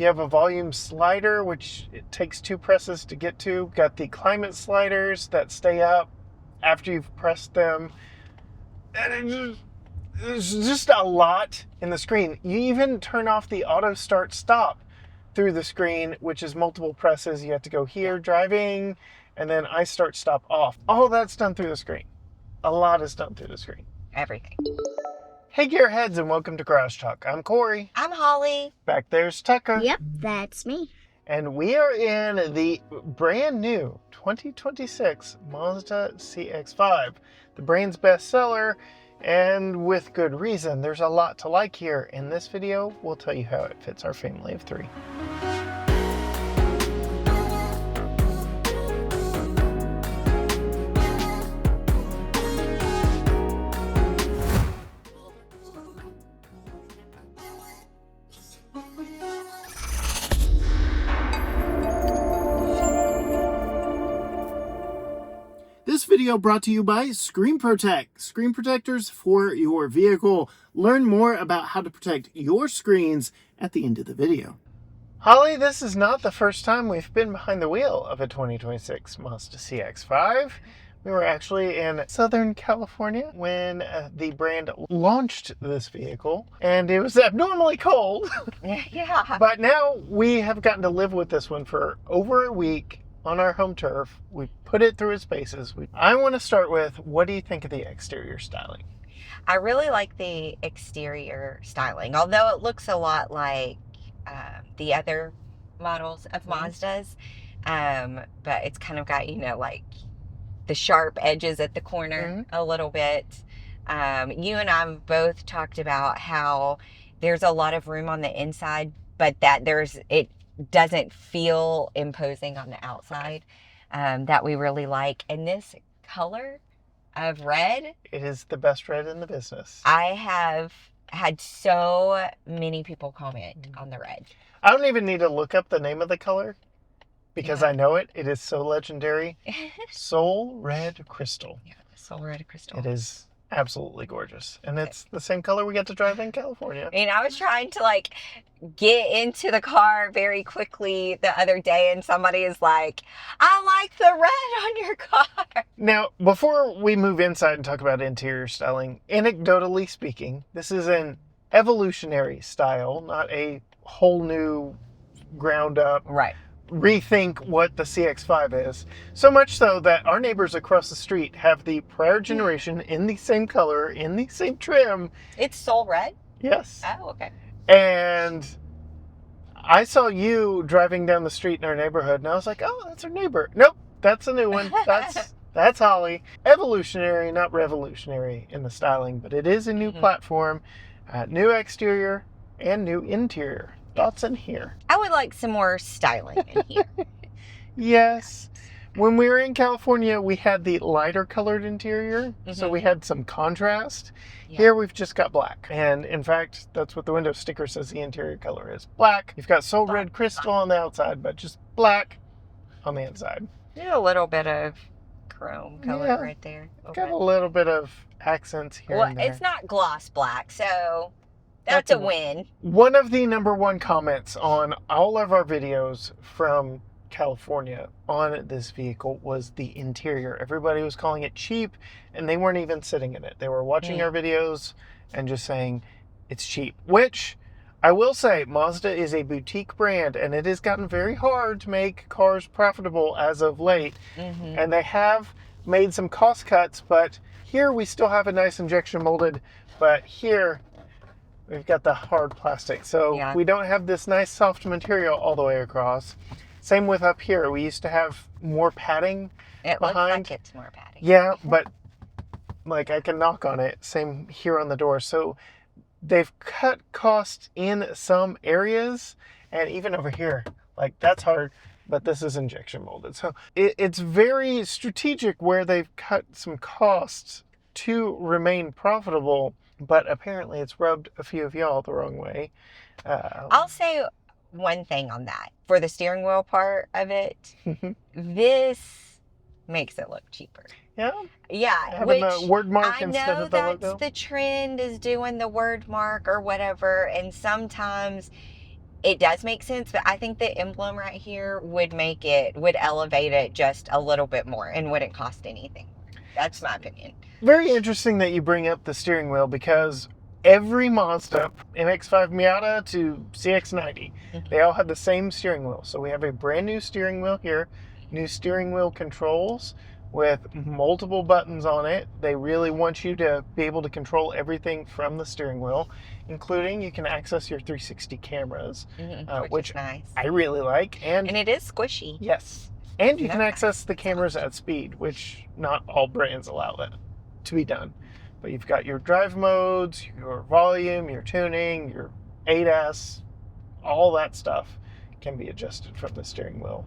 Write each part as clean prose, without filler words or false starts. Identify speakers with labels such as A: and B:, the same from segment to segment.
A: You have a volume slider, which it takes 2 presses to get to. Got the climate sliders that stay up after you've pressed them. And there's just a lot in the screen. You even turn off the auto start stop through the screen, which is multiple presses. You have to go here, driving, and then I start stop off. All that's done through the screen. A lot is done through the screen.
B: Everything.
A: Hey Gearheads, and welcome to Garage Talk. I'm Corey.
B: I'm Holly.
A: Back there's Tucker.
C: Yep, that's me.
A: And we are in the brand new 2026 Mazda CX-5, the brand's bestseller, and with good reason. There's a lot to like here. In this video, we'll tell you how it fits our family of 3. This video brought to you by Screen Protect, screen protectors for your vehicle. Learn more about how to protect your screens at the end of the video. Holly, this is not the first time we've been behind the wheel of a 2026 Mazda CX-5. We were actually in Southern California when the brand launched this vehicle, and it was abnormally cold.
B: Yeah.
A: But now we have gotten to live with this one for over a week on our home turf. We put it through its paces. I want to start with, what do you think of the exterior styling?
B: I really like the exterior styling, although it looks a lot like the other models of Mazdas. But it's kind of got, like the sharp edges at the corner a little bit. You and I have both talked about how there's a lot of room on the inside, but that it doesn't feel imposing on the outside, that we really like. And this color of red,
A: it is the best red in the business.
B: I have had so many people comment on the red.
A: I don't even need to look up the name of the color because I know it. It is so legendary. Soul Red Crystal.
B: Yeah, Soul Red Crystal.
A: It is absolutely gorgeous. And it's the same color we get to drive in California.
B: And I was trying to get into the car very quickly the other day, and somebody is like, I like the red on your car.
A: Now, before we move inside and talk about interior styling, anecdotally speaking, this is an evolutionary style, not a whole new ground up.
B: Right.
A: Rethink what the CX-5 is. So much so that our neighbors across the street have the prior generation in the same color, in the same trim.
B: It's Soul Red?
A: Yes.
B: Oh, okay.
A: And I saw you driving down the street in our neighborhood, and I was like, oh, that's our neighbor. Nope, that's a new one. That's Holly. Evolutionary, not revolutionary in the styling, but it is a new platform, new exterior, and new interior. Thoughts in here?
B: I would like some more styling in here.
A: Yes. When we were in California, we had the lighter colored interior, so we had some contrast. Yeah. Here we've just got black. And in fact, that's what the window sticker says the interior color is. Black. You've got Soul Red Crystal on the outside, but just black on the inside.
B: Yeah, a little bit of chrome color right there.
A: Okay. Got a little bit of accents here and there.
B: It's not gloss black, so that's a win.
A: One of the number one comments on all of our videos from California on this vehicle was the interior. Everybody was calling it cheap, and they weren't even sitting in it. They were watching our videos and just saying it's cheap, which I will say Mazda is a boutique brand, and it has gotten very hard to make cars profitable as of late. And they have made some cost cuts, but here we still have a nice injection molded, but here we've got the hard plastic. So we don't have this nice soft material all the way across. Same with up here. We used to have more padding
B: behind. Looks like it's more padding.
A: Yeah, but I can knock on it. Same here on the door. So they've cut costs in some areas, and even over here, that's hard, but this is injection molded. So it's very strategic where they've cut some costs to remain profitable, but apparently it's rubbed a few of y'all the wrong way.
B: I'll say one thing on that. For the steering wheel part of it, this makes it look cheaper.
A: Yeah?
B: Yeah.
A: Having the word mark instead of the logo.
B: I know that's the trend, is doing the word mark or whatever, and sometimes it does make sense, but I think the emblem right here would elevate it just a little bit more and wouldn't cost anything. That's my opinion.
A: Very interesting that you bring up the steering wheel because every Mazda, MX-5 Miata to CX-90, they all had the same steering wheel. So we have a brand new steering wheel here, new steering wheel controls with multiple buttons on it. They really want you to be able to control everything from the steering wheel, including you can access your 360 cameras,
B: Which is nice.
A: I really like.
B: And it is squishy.
A: Yes. And you can
B: That's
A: access
B: nice.
A: the cameras at speed, which not all brands allow that to be done. But you've got your drive modes, your volume, your tuning, your ADAS, all that stuff can be adjusted from the steering wheel,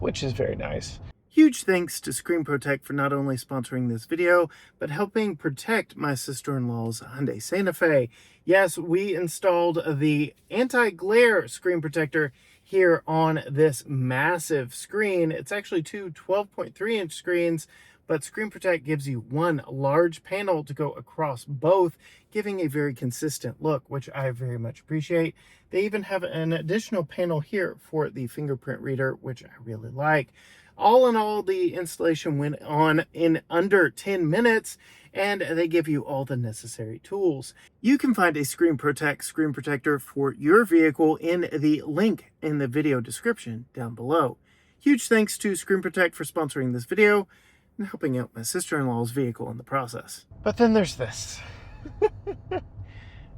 A: which is very nice. Huge thanks to Screen Protect for not only sponsoring this video, but helping protect my sister-in-law's Hyundai Santa Fe. Yes, we installed the anti-glare screen protector here on this massive screen. It's actually two 12.3-inch screens, but Screen Protect gives you one large panel to go across both, giving a very consistent look, which I very much appreciate. They even have an additional panel here for the fingerprint reader, which I really like. All in all, the installation went on in under 10 minutes, and they give you all the necessary tools. You can find a Screen Protect screen protector for your vehicle in the link in the video description down below. Huge thanks to Screen Protect for sponsoring this video and helping out my sister-in-law's vehicle in the process. But then there's this.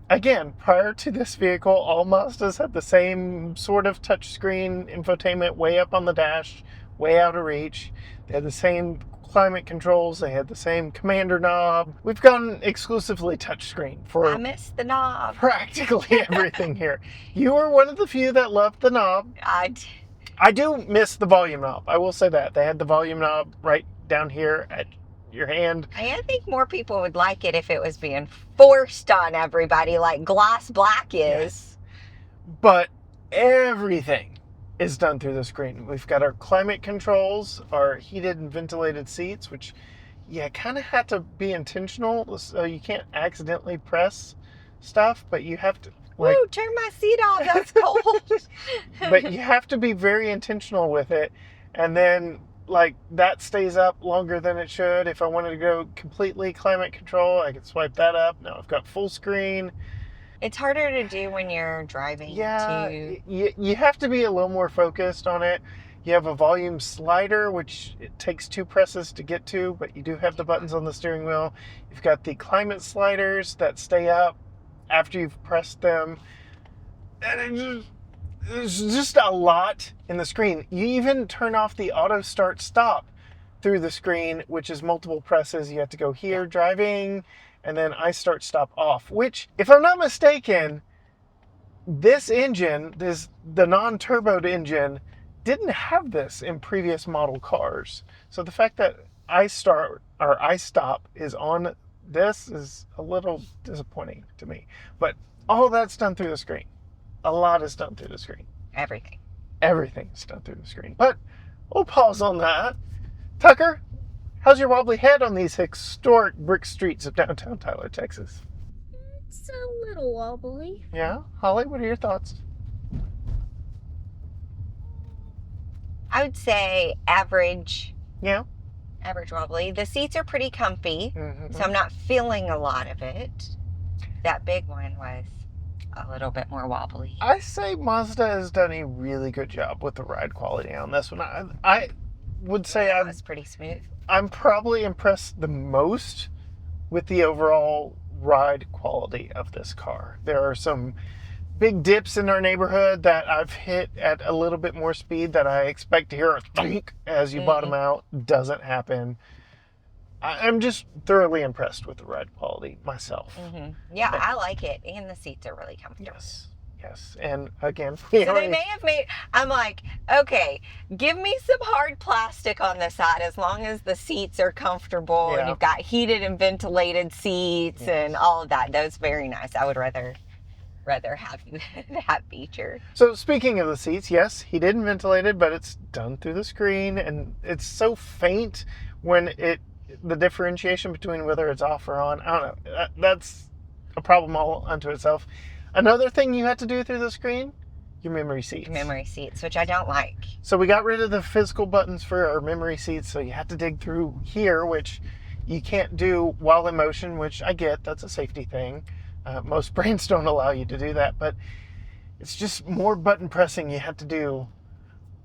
A: Again, prior to this vehicle, all Mazdas had the same sort of touchscreen infotainment way up on the dash, way out of reach. They had the same climate controls. They had the same commander knob. We've gone exclusively touchscreen for
B: I missed the knob.
A: Practically everything here. You are one of the few that loved the knob. I do miss the volume knob. I will say that. They had the volume knob right down here at your hand.
B: I think more people would like it if it was being forced on everybody like gloss black is.
A: Yes. But everything is done through the screen. We've got our climate controls, our heated and ventilated seats, which kind of had to be intentional, so you can't accidentally press stuff, but you have to
B: Woo, turn my seat off, that's cold.
A: But you have to be very intentional with it, and then that stays up longer than it should. If I wanted to go completely climate control, I could swipe that up. Now I've got full screen.
B: It's harder to do when you're driving.
A: You have to be a little more focused on it. You have a volume slider, which it takes 2 presses to get to, but you do have the buttons on the steering wheel. You've got the climate sliders that stay up after you've pressed them. And there's just a lot in the screen. You even turn off the auto start stop through the screen, which is multiple presses. You have to go here, driving, and then I start stop off, which, if I'm not mistaken, this engine, the non-turboed engine, didn't have this in previous model cars. So the fact that I stop is on this is a little disappointing to me. But all that's done through the screen. A lot is done through the screen.
B: Everything.
A: Everything is done through the screen. But we'll pause on that. Tucker, how's your wobbly head on these historic brick streets of downtown Tyler, Texas?
C: It's a little wobbly.
A: Yeah? Holly, what are your thoughts?
B: I would say average.
A: Yeah?
B: Average wobbly. The seats are pretty comfy,
A: Mm-hmm.
B: so I'm not feeling a lot of it. That big one was a little bit more wobbly.
A: I say Mazda has done a really good job with the ride quality on this one. I would say
B: That was pretty smooth.
A: I'm probably impressed the most with the overall ride quality of this car. There are some big dips in our neighborhood that I've hit at a little bit more speed that I expect to hear a thunk as you bottom out. Doesn't happen. I'm just thoroughly impressed with the ride quality myself.
B: Yeah, I like it, and the seats are really comfortable.
A: Yes. And again,
B: so they may have made. I'm like, okay, give me some hard plastic on the side as long as the seats are comfortable and you've got heated and ventilated seats and all of that. That's very nice. I would rather have that feature.
A: So speaking of the seats, yes, heated and ventilated, but it's done through the screen, and it's so faint when the differentiation between whether it's off or on. I don't know. That's a problem all unto itself. Another thing you had to do through the screen, your memory seats.
B: memory seats, which I don't like.
A: So we got rid of the physical buttons for our memory seats, so you have to dig through here, which you can't do while in motion, which I get, that's a safety thing. Most brands don't allow you to do that, but it's just more button pressing you have to do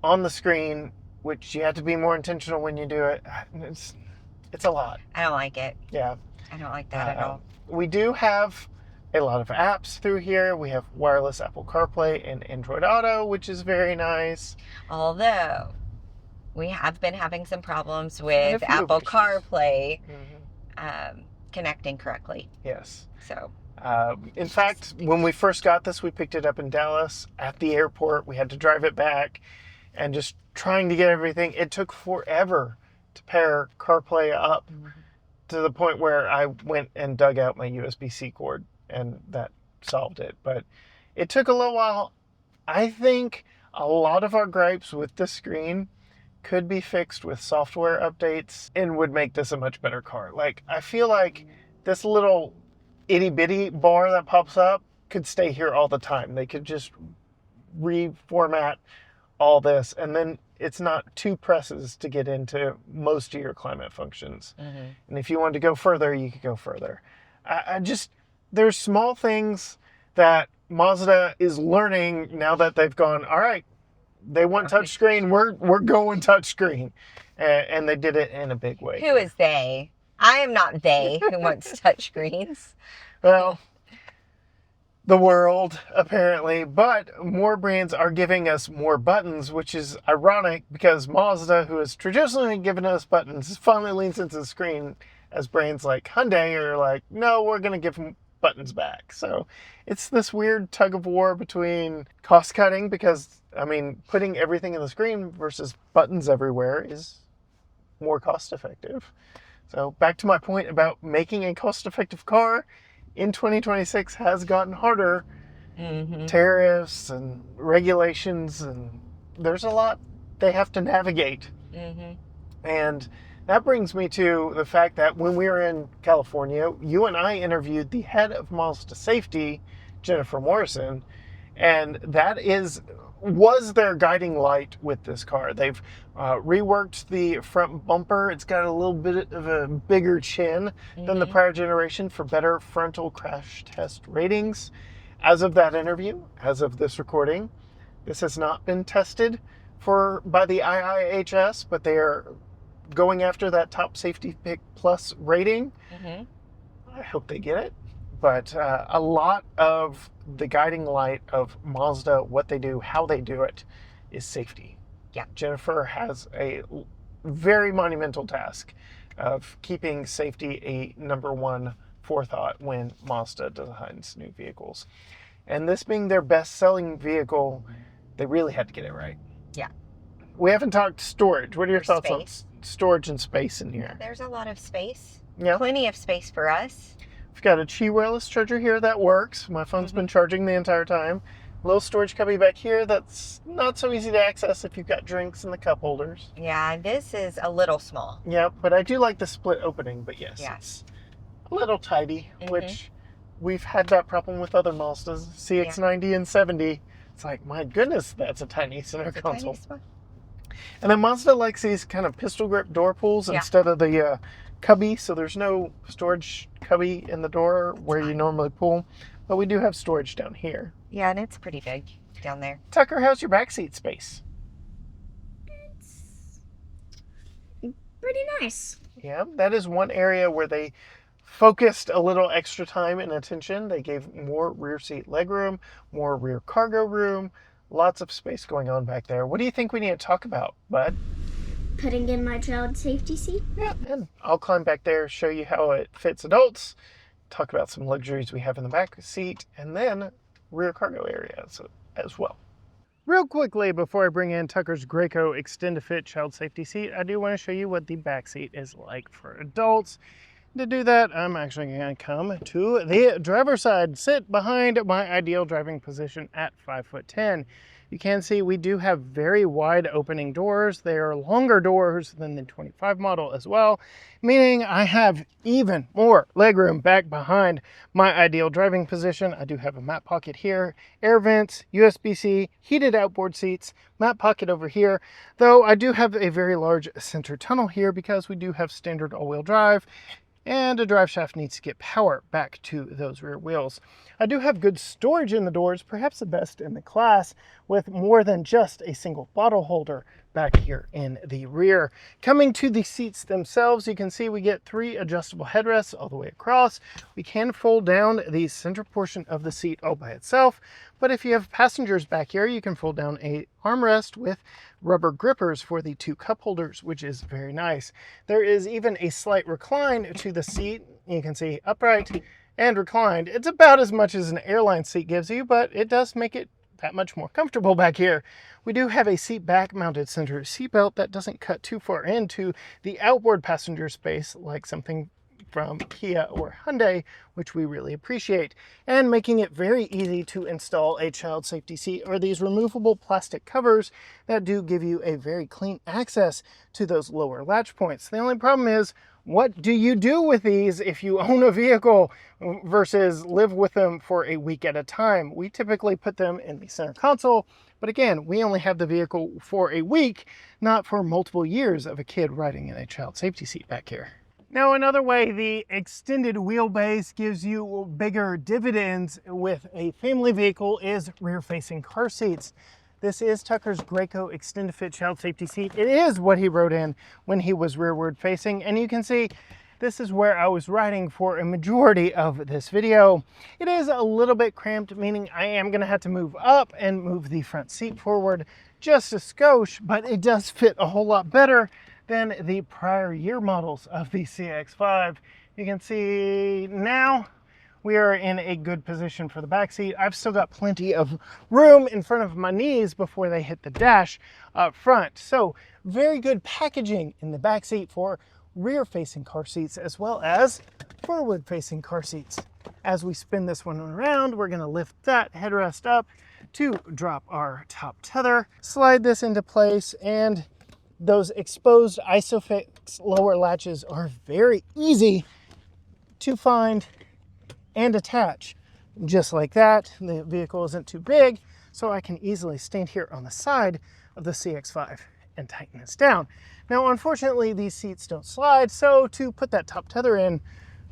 A: on the screen, which you have to be more intentional when you do it. It's a lot.
B: I don't like it.
A: Yeah.
B: I don't like that at all.
A: We do have a lot of apps through here. We have wireless Apple CarPlay and Android Auto, which is very nice.
B: Although we have been having some problems
A: And
B: with
A: a few
B: Apple
A: issues.
B: CarPlay
A: Mm-hmm.
B: Connecting correctly.
A: Yes.
B: So
A: In fact, when we first got this, we picked it up in Dallas at the airport. We had to drive it back and just trying to get everything. It took forever to pair CarPlay up to the point where I went and dug out my USB-C cord and that solved it. But it took a little while. I think a lot of our gripes with the screen could be fixed with software updates and would make this a much better car. Like, I feel like this little itty bitty bar that pops up could stay here all the time. They could just reformat all this, and then it's not two presses to get into most of your climate functions. And if you wanted to go further, you could go further. I just, there's small things that Mazda is learning now that they've gone, all right, they want touchscreen, we're going touchscreen. And they did it in a big way.
B: who is they? I am not they who wants touchscreens.
A: Well, the world, apparently, but more brands are giving us more buttons, which is ironic because Mazda, who has traditionally given us buttons, finally leans into the screen as brands like Hyundai are like, no, we're going to give them buttons back. So it's this weird tug of war between cost cutting because, I mean, putting everything in the screen versus buttons everywhere is more cost effective. So back to my point about making a cost effective car in 2026 has gotten harder. Tariffs and regulations, and there's a lot they have to navigate. And that brings me to the fact that when we were in California, you and I interviewed the head of Mazda Safety, Jennifer Morrison, and that was their guiding light with this car. They've reworked the front bumper. It's got a little bit of a bigger chin than the prior generation for better frontal crash test ratings. As of that interview, as of this recording, this has not been tested by the IIHS, but they are going after that top safety pick plus rating. I hope they get it. But a lot of the guiding light of Mazda, what they do, how they do it, is safety.
B: Yeah.
A: Jennifer has a very monumental task of keeping safety a number one forethought when Mazda designs new vehicles. And this being their best-selling vehicle, they really had to get it right.
B: Yeah.
A: We haven't talked storage. What are your thoughts on
B: Space.
A: storage and space in here?
B: There's a lot of space.
A: Yeah.
B: Plenty of space for us.
A: We've got a Qi wireless charger here that works. My phone's been charging the entire time. Little storage cubby back here that's not so easy to access if you've got drinks in the cup holders.
B: Yeah, this is a little small.
A: Yeah, but I do like the split opening, but yes,
B: Yeah.
A: it's a little tidy, which we've had that problem with other Mazdas, CX-90 and 70. It's like, my goodness, that's a tiny center console. And then Mazda likes these kind of pistol grip door pulls instead of the cubby, so there's no storage cubby in the door where you normally pull, but we do have storage down here.
B: Yeah, and it's pretty big down there.
A: Tucker, how's your backseat space?
C: It's pretty nice.
A: Yeah, that is one area where they focused a little extra time and attention. They gave more rear seat legroom, more rear cargo room, lots of space going on back there. What do you think we need to talk about, bud?
C: Putting in my child safety seat.
A: Yeah, and I'll climb back there, show you how it fits adults, talk about some luxuries we have in the back seat, and then rear cargo area as well. Real quickly, before I bring in Tucker's Graco Extend-to-Fit child safety seat, I do want to show you what the back seat is like for adults. To do that, I'm actually going to come to the driver's side, sit behind my ideal driving position at 5'10". You can see we do have very wide opening doors. They are longer doors than the 25 model as well, meaning I have even more legroom back behind my ideal driving position. I do have a map pocket here, air vents, USB-C, heated outboard seats, map pocket over here, though I do have a very large center tunnel here because we do have standard all-wheel drive, and a drive shaft needs to get power back to those rear wheels. I do have good storage in the doors, perhaps the best in the class, with more than just a single bottle holder back here in the rear. Coming to the seats themselves, you can see we get 3 adjustable headrests all the way across. We can fold down the center portion of the seat all by itself, but if you have passengers back here, you can fold down a armrest with rubber grippers for the 2 cup holders, which is very nice. There is even a slight recline to the seat. You can see upright and reclined. It's about as much as an airline seat gives you, but it does make it that much more comfortable back here. We do have a seat back mounted center seatbelt that doesn't cut too far into the outboard passenger space like something from Kia or Hyundai, which we really appreciate, and making it very easy to install a child safety seat or these removable plastic covers that do give you a very clean access to those lower latch points. The only problem is, what do you do with these if you own a vehicle versus live with them for a week at a time? We typically put them in the center console, but again, we only have the vehicle for a week, not for multiple years of a kid riding in a child safety seat back here. Now, another way the extended wheelbase gives you bigger dividends with a family vehicle is rear-facing car seats. This is Tucker's Graco Extended Fit Child Safety Seat. It is what he wrote in when he was rearward facing, and you can see this is where I was riding for a majority of this video. It is a little bit cramped, meaning I am gonna have to move up and move the front seat forward just a skosh, but it does fit a whole lot better than the prior year models of the CX-5. You can see now we are in a good position for the back seat. I've still got plenty of room in front of my knees before they hit the dash up front. So very good packaging in the back seat for rear-facing car seats as well as forward-facing car seats. As we spin this one around, we're gonna lift that headrest up to drop our top tether, slide this into place, and those exposed ISOFIX lower latches are very easy to find and attach. Just like that, the vehicle isn't too big, so I can easily stand here on the side of the CX-5 and tighten this down. Now, unfortunately, these seats don't slide, so to put that top tether in,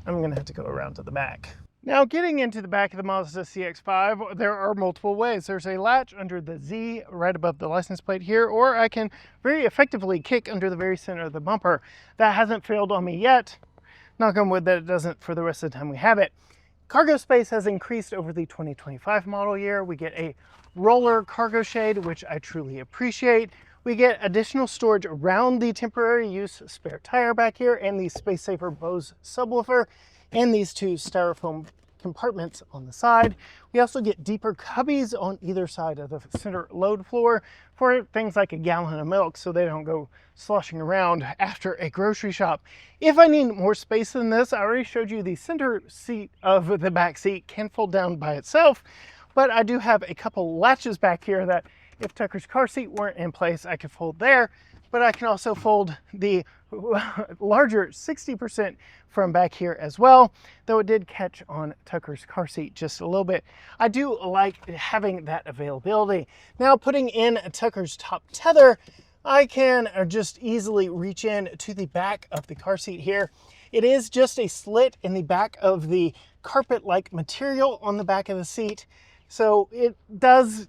A: I'm gonna have to go around to the back. Now, getting into the back of the Mazda CX-5, there are multiple ways. There's a latch under the Z right above the license plate here, or I can very effectively kick under the very center of the bumper. That hasn't failed on me yet. Knock on wood that it doesn't for the rest of the time we have it. Cargo space has increased over the 2025 model year. We get a roller cargo shade, which I truly appreciate. We get additional storage around the temporary use spare tire back here and the Space Saver Bose subwoofer and these 2 styrofoam compartments on the side. We also get deeper cubbies on either side of the center load floor for things like a gallon of milk so they don't go sloshing around after a grocery shop. If I need more space than this, I already showed you the center seat of the back seat can fold down by itself, but I do have a couple latches back here that if Tucker's car seat weren't in place, I could fold there, but I can also fold the larger 60% from back here as well, though it did catch on Tucker's car seat just a little bit. I do like having that availability. Now, putting in Tucker's top tether, I can just easily reach in to the back of the car seat here. It is just a slit in the back of the carpet-like material on the back of the seat, so it does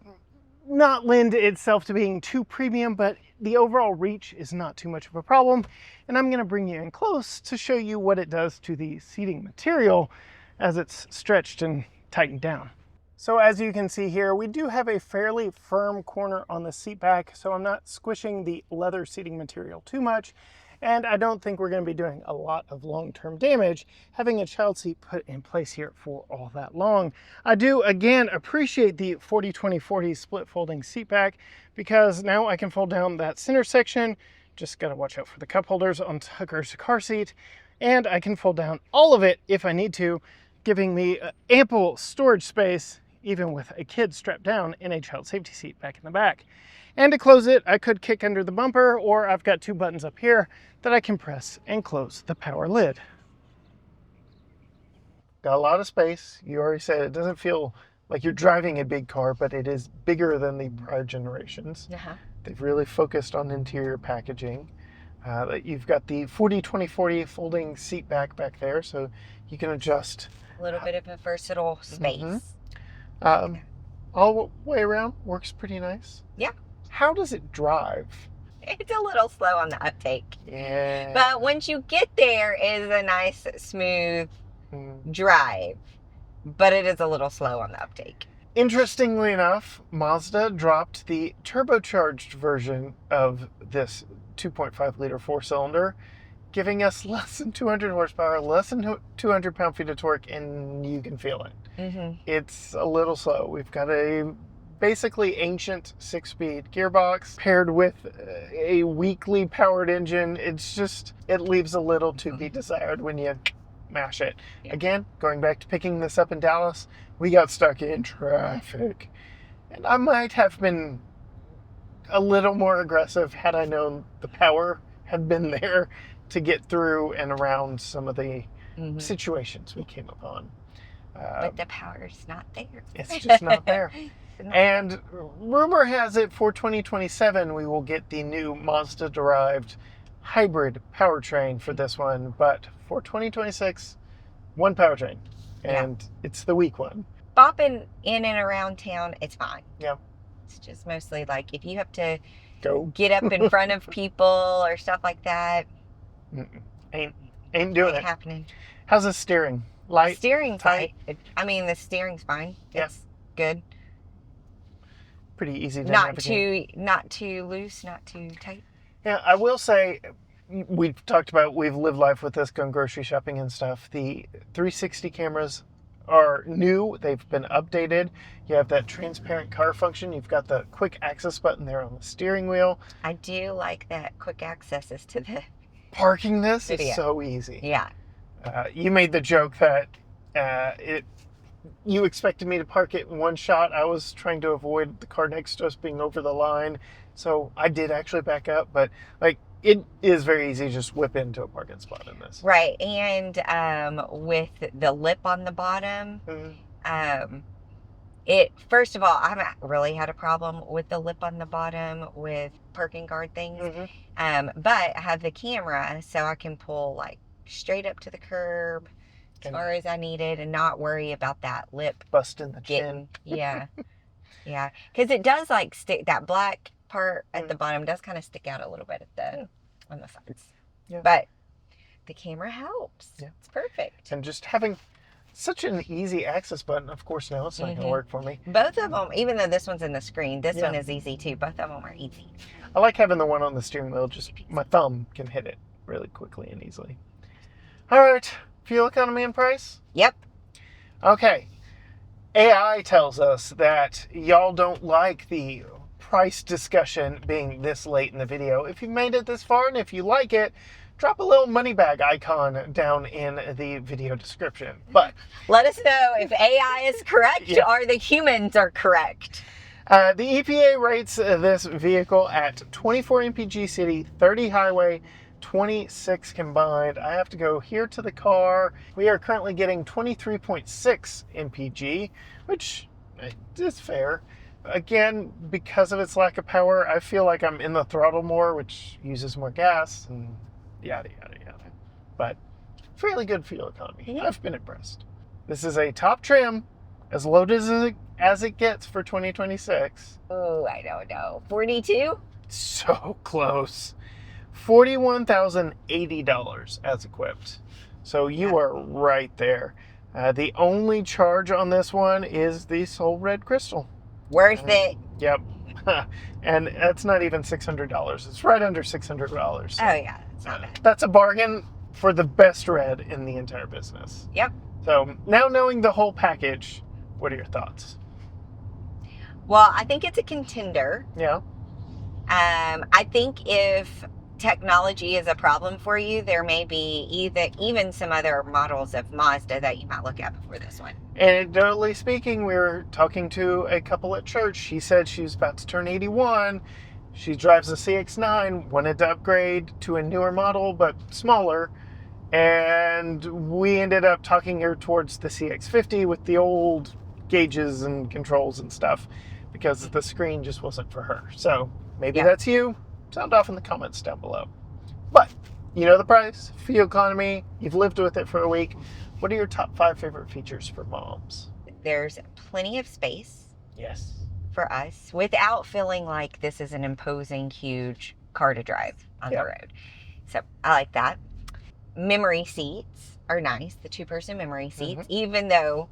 A: not lend itself to being too premium, but the overall reach is not too much of a problem. And I'm going to bring you in close to show you what it does to the seating material as it's stretched and tightened down. So as you can see here, we do have a fairly firm corner on the seat back, so I'm not squishing the leather seating material too much. And I don't think we're going to be doing a lot of long-term damage having a child seat put in place here for all that long. I do, again, appreciate the 40-20-40 split folding seat back because now I can fold down that center section. Just got to watch out for the cup holders on Tucker's car seat. And I can fold down all of it if I need to, giving me ample storage space even with a kid strapped down in a child safety seat back in the back. And to close it, I could kick under the bumper, or I've got 2 buttons up here that I can press and close the power lid. Got a lot of space. You already said it doesn't feel like you're driving a big car, but it is bigger than the prior generations.
B: Uh-huh.
A: They've really focused on interior packaging. You've got the 40-20-40 folding seat back there, so you can adjust.
B: A little bit of a versatile space.
A: All the way around, works pretty nice.
B: Yeah.
A: How does it drive?
B: It's a little slow on the uptake.
A: Yeah.
B: But once you get there, it is a nice, smooth drive. But it is a little slow on the uptake.
A: Interestingly enough, Mazda dropped the turbocharged version of this 2.5 liter 4-cylinder, giving us less than 200 horsepower, less than 200 pound-feet of torque, and you can feel it. It's a little slow. We've got a basically ancient 6-speed gearbox paired with a weakly powered engine. It leaves a little to be desired when you mash it.
B: Yeah.
A: Again, going back to picking this up in Dallas, we got stuck in traffic. And I might have been a little more aggressive had I known the power had been there to get through and around some of the situations we came upon.
B: But the power's not there.
A: It's just not there. And rumor has it for 2027 we will get the new Mazda-derived hybrid powertrain for this one, but for 2026, one powertrain, and it's the weak one.
B: Bopping in and around town, it's fine.
A: Yeah.
B: It's just mostly like if you have to
A: Go.
B: get up in front of people or stuff like that.
A: Ain't doing it.
B: Happening.
A: How's the steering? Light?
B: Steering's
A: tight?
B: light. I mean, the steering's fine.
A: Yeah.
B: It's good.
A: Pretty easy to
B: Not
A: navigate.
B: not too loose, not too tight.
A: Yeah, I will say, we've talked about, we've lived life with this, going grocery shopping and stuff. The 360 cameras are new. They've been updated. You have that transparent car function. You've got the quick access button there on the steering wheel.
B: I do like that quick access to the
A: Parking this
B: video.
A: is so easy.
B: Yeah.
A: You made the joke that you expected me to park it in one shot. I was trying to avoid the car next to us being over the line. So I did actually back up, but it is very easy to just whip into a parking spot in this.
B: Right. And with the lip on the bottom, first of all, I haven't really had a problem with the lip on the bottom with parking guard things. But I have the camera, so I can pull straight up to the curb as far as I needed and not worry about that lip
A: busting the chin.
B: Yeah. Yeah. Because it does stick, that black part at the bottom does kind of stick out a little bit on the sides.
A: Yeah.
B: But the camera helps.
A: Yeah.
B: It's perfect.
A: And just having such an easy access button, of course now it's not going to work for me.
B: Both of them, even though this one's in the screen, this one is easy too. Both of them are easy.
A: I like having the one on the steering wheel, just my thumb can hit it really quickly and easily. All right, fuel economy and price?
B: Yep.
A: Okay. AI tells us that y'all don't like the price discussion being this late in the video. If you've made it this far and if you like it, drop a little money bag icon down in the video description. But
B: let us know if AI is correct or the humans are correct.
A: The EPA rates this vehicle at 24 mpg city, 30 highway, 26 combined. I have to go here to the car. We are currently getting 23.6 mpg, which is fair. Again, because of its lack of power, I feel like I'm in the throttle more, which uses more gas and yada, yada, yada. But fairly good fuel economy.
B: Yeah.
A: I've been impressed. This is a top trim, as loaded as it gets for 2026.
B: Oh, I don't know. 42?
A: So close. $41,080 as equipped. So you are right there. The only charge on this one is the Soul Red Crystal.
B: Worth it.
A: Yep. And that's not even $600. It's right under $600.
B: Oh, yeah. It's not bad.
A: That's a bargain for the best red in the entire business.
B: Yep.
A: So now knowing the whole package, what are your thoughts?
B: Well, I think it's a contender.
A: Yeah.
B: I think if technology is a problem for you, there may be even some other models of Mazda that you might look at before this one.
A: Anecdotally speaking, we were talking to a couple at church. She said she was about to turn 81. She drives a CX-9, wanted to upgrade to a newer model, but smaller. And we ended up talking her towards the CX-50 with the old gauges and controls and stuff because the screen just wasn't for her. So maybe that's you. Sound off in the comments down below. But you know the price, fuel economy, you've lived with it for a week. What are your top 5 favorite features for moms?
B: There's plenty of space.
A: Yes.
B: For us, without feeling like this is an imposing, huge car to drive on the road. So I like that. Memory seats are nice, the 2-person memory seats, even though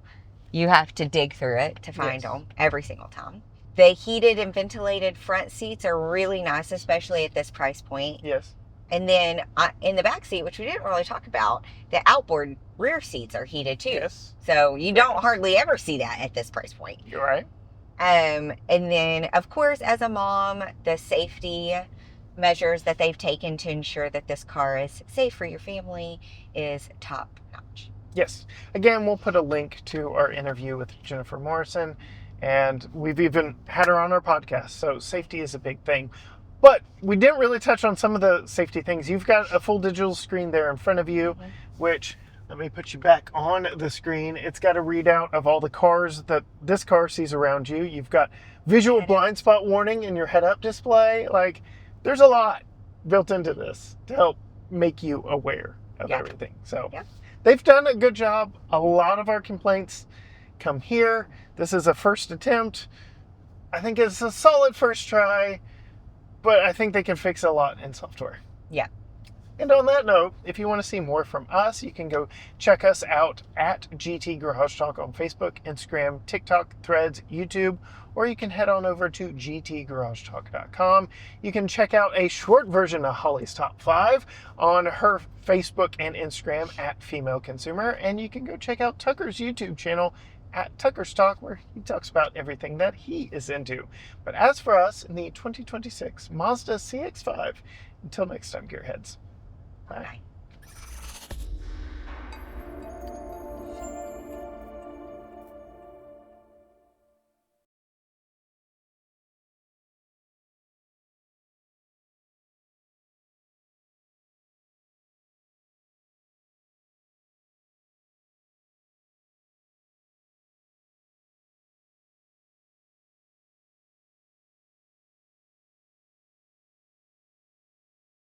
B: you have to dig through it to find them every single time. The heated and ventilated front seats are really nice, especially at this price point.
A: Yes.
B: And then in the back seat, which we didn't really talk about, the outboard rear seats are heated too.
A: Yes.
B: So you don't hardly ever see that at this price point.
A: You're right.
B: And then, of course, as a mom, the safety measures that they've taken to ensure that this car is safe for your family is top notch.
A: Yes. Again, we'll put a link to our interview with Jennifer Morrison, and we've even had her on our podcast. So safety is a big thing. But we didn't really touch on some of the safety things. You've got a full digital screen there in front of you, which, let me put you back on the screen. It's got a readout of all the cars that this car sees around you. You've got visual blind spot warning in your head-up display. Like, there's a lot built into this to help make you aware of everything. So they've done a good job. A lot of our complaints come here. This is a first attempt. I think it's a solid first try, but I think they can fix a lot in software.
B: Yeah.
A: And on that note, if you want to see more from us, you can go check us out at GT Garage Talk on Facebook, Instagram, TikTok, Threads, YouTube, or you can head on over to gtgaragetalk.com. You can check out a short version of Holli's Top 5 on her Facebook and Instagram at Female Consumer, and you can go check out Tucker's YouTube channel at Tucker's Talk, where he talks about everything that he is into. But as for us in the 2026 Mazda CX-5, until next time, Gearheads. Bye.